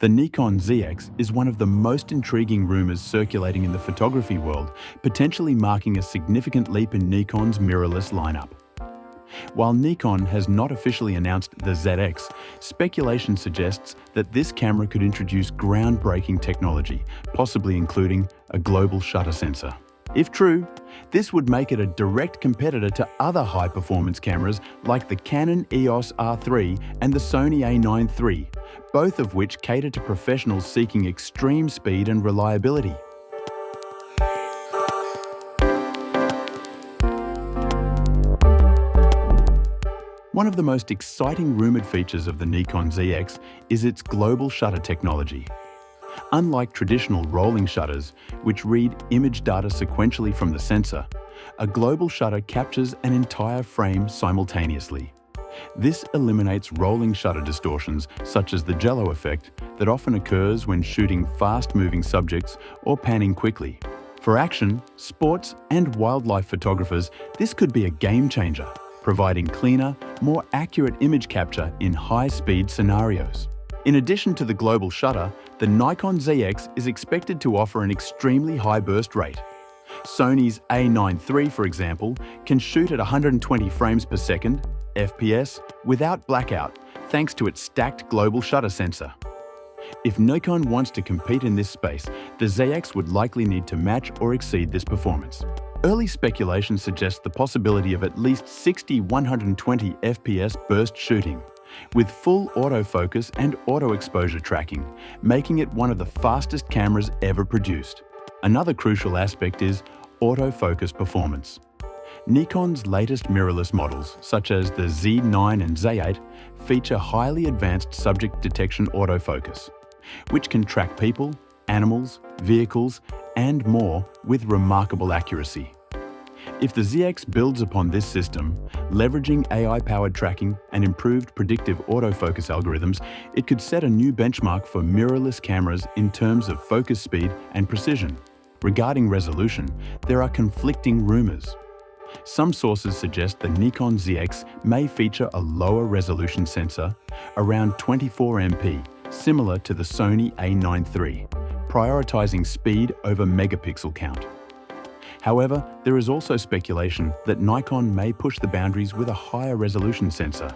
The Nikon ZX is one of the most intriguing rumors circulating in the photography world, potentially marking a significant leap in Nikon's mirrorless lineup. While Nikon has not officially announced the ZX, speculation suggests that this camera could introduce groundbreaking technology, possibly including a global shutter sensor. If true, this would make it a direct competitor to other high-performance cameras like the Canon EOS R3 and the Sony A9 III, both of which cater to professionals seeking extreme speed and reliability. One of the most exciting rumored features of the Nikon ZX is its global shutter technology. Unlike traditional rolling shutters, which read image data sequentially from the sensor, a global shutter captures an entire frame simultaneously. This eliminates rolling shutter distortions, such as the jello effect, that often occurs when shooting fast-moving subjects or panning quickly. For action, sports, and wildlife photographers, this could be a game-changer, providing cleaner, more accurate image capture in high-speed scenarios. In addition to the global shutter, the Nikon ZX is expected to offer an extremely high burst rate. Sony's A9 III, for example, can shoot at 120 frames per second, FPS, without blackout, thanks to its stacked global shutter sensor. If Nikon wants to compete in this space, the ZX would likely need to match or exceed this performance. Early speculation suggests the possibility of at least 60-120 FPS burst shooting, with full autofocus and auto exposure tracking, making it one of the fastest cameras ever produced. Another crucial aspect is autofocus performance. Nikon's latest mirrorless models, such as the Z9 and Z8, feature highly advanced subject detection autofocus, which can track people, animals, vehicles, and more with remarkable accuracy. If the ZX builds upon this system, leveraging AI-powered tracking and improved predictive autofocus algorithms, it could set a new benchmark for mirrorless cameras in terms of focus speed and precision. Regarding resolution, there are conflicting rumors. Some sources suggest the Nikon ZX may feature a lower resolution sensor, around 24 MP, similar to the Sony A9 III, prioritizing speed over megapixel count. However, there is also speculation that Nikon may push the boundaries with a higher resolution sensor,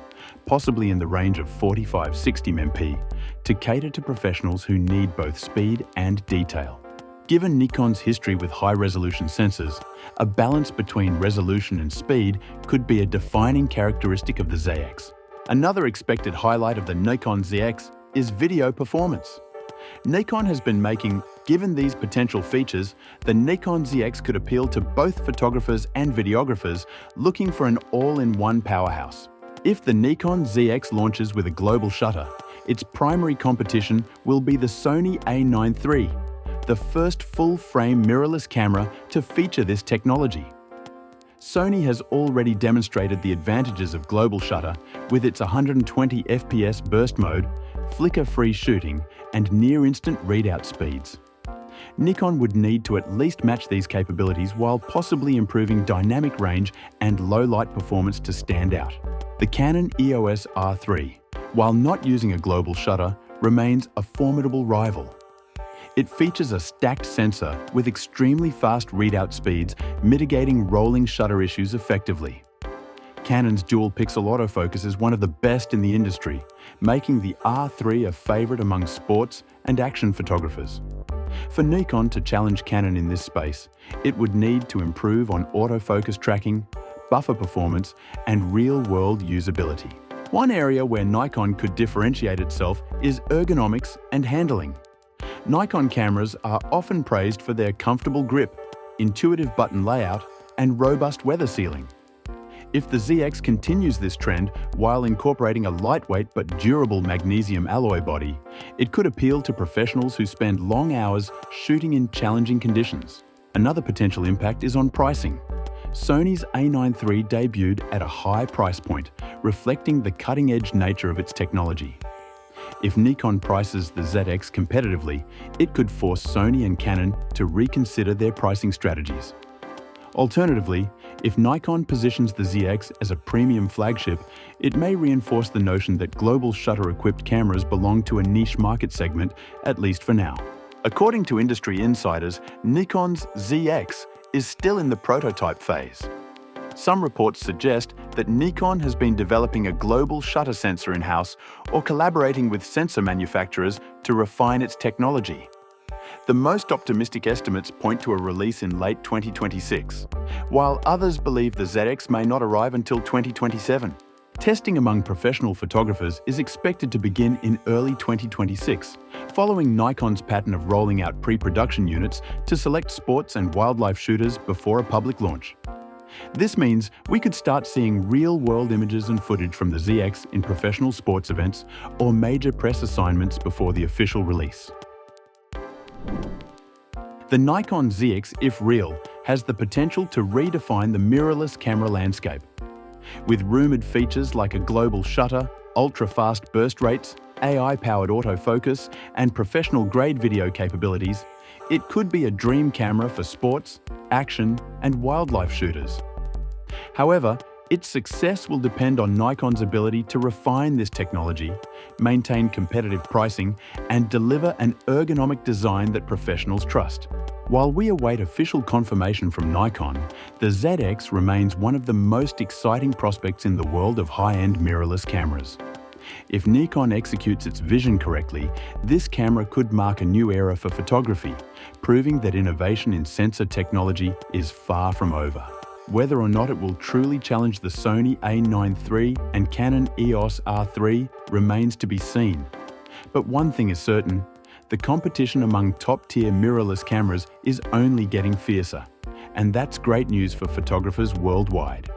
possibly in the range of 45-60 MP, to cater to professionals who need both speed and detail. Given Nikon's history with high-resolution sensors, a balance between resolution and speed could be a defining characteristic of the ZX. Another expected highlight of the Nikon ZX is video performance. Nikon has been given these potential features, the Nikon ZX could appeal to both photographers and videographers looking for an all-in-one powerhouse. If the Nikon ZX launches with a global shutter, its primary competition will be the Sony A9 III, the first full-frame mirrorless camera to feature this technology. Sony has already demonstrated the advantages of global shutter with its 120 FPS burst mode, flicker-free shooting, and near-instant readout speeds. Nikon would need to at least match these capabilities while possibly improving dynamic range and low-light performance to stand out. The Canon EOS R3, while not using a global shutter, remains a formidable rival. It features a stacked sensor with extremely fast readout speeds, mitigating rolling shutter issues effectively. Canon's dual-pixel autofocus is one of the best in the industry, making the R3 a favorite among sports and action photographers. For Nikon to challenge Canon in this space, it would need to improve on autofocus tracking, buffer performance, and real-world usability. One area where Nikon could differentiate itself is ergonomics and handling. Nikon cameras are often praised for their comfortable grip, intuitive button layout, and robust weather sealing. If the ZX continues this trend while incorporating a lightweight but durable magnesium alloy body, it could appeal to professionals who spend long hours shooting in challenging conditions. Another potential impact is on pricing. Sony's A9 III debuted at a high price point, reflecting the cutting-edge nature of its technology. If Nikon prices the ZX competitively, it could force Sony and Canon to reconsider their pricing strategies. Alternatively, if Nikon positions the ZX as a premium flagship, it may reinforce the notion that global shutter-equipped cameras belong to a niche market segment, at least for now. According to industry insiders, Nikon's ZX is still in the prototype phase. Some reports suggest that Nikon has been developing a global shutter sensor in-house or collaborating with sensor manufacturers to refine its technology. The most optimistic estimates point to a release in late 2026, while others believe the ZX may not arrive until 2027. Testing among professional photographers is expected to begin in early 2026, following Nikon's pattern of rolling out pre-production units to select sports and wildlife shooters before a public launch. This means we could start seeing real-world images and footage from the ZX in professional sports events or major press assignments before the official release. The Nikon ZX, if real, has the potential to redefine the mirrorless camera landscape. With rumoured features like a global shutter, ultra-fast burst rates, AI-powered autofocus, and professional-grade video capabilities, it could be a dream camera for sports, action, and wildlife shooters. However, its success will depend on Nikon's ability to refine this technology, maintain competitive pricing, and deliver an ergonomic design that professionals trust. While we await official confirmation from Nikon, the ZX remains one of the most exciting prospects in the world of high-end mirrorless cameras. If Nikon executes its vision correctly, this camera could mark a new era for photography, proving that innovation in sensor technology is far from over. Whether or not it will truly challenge the Sony A9 III and Canon EOS R3 remains to be seen. But one thing is certain, the competition among top-tier mirrorless cameras is only getting fiercer, and that's great news for photographers worldwide.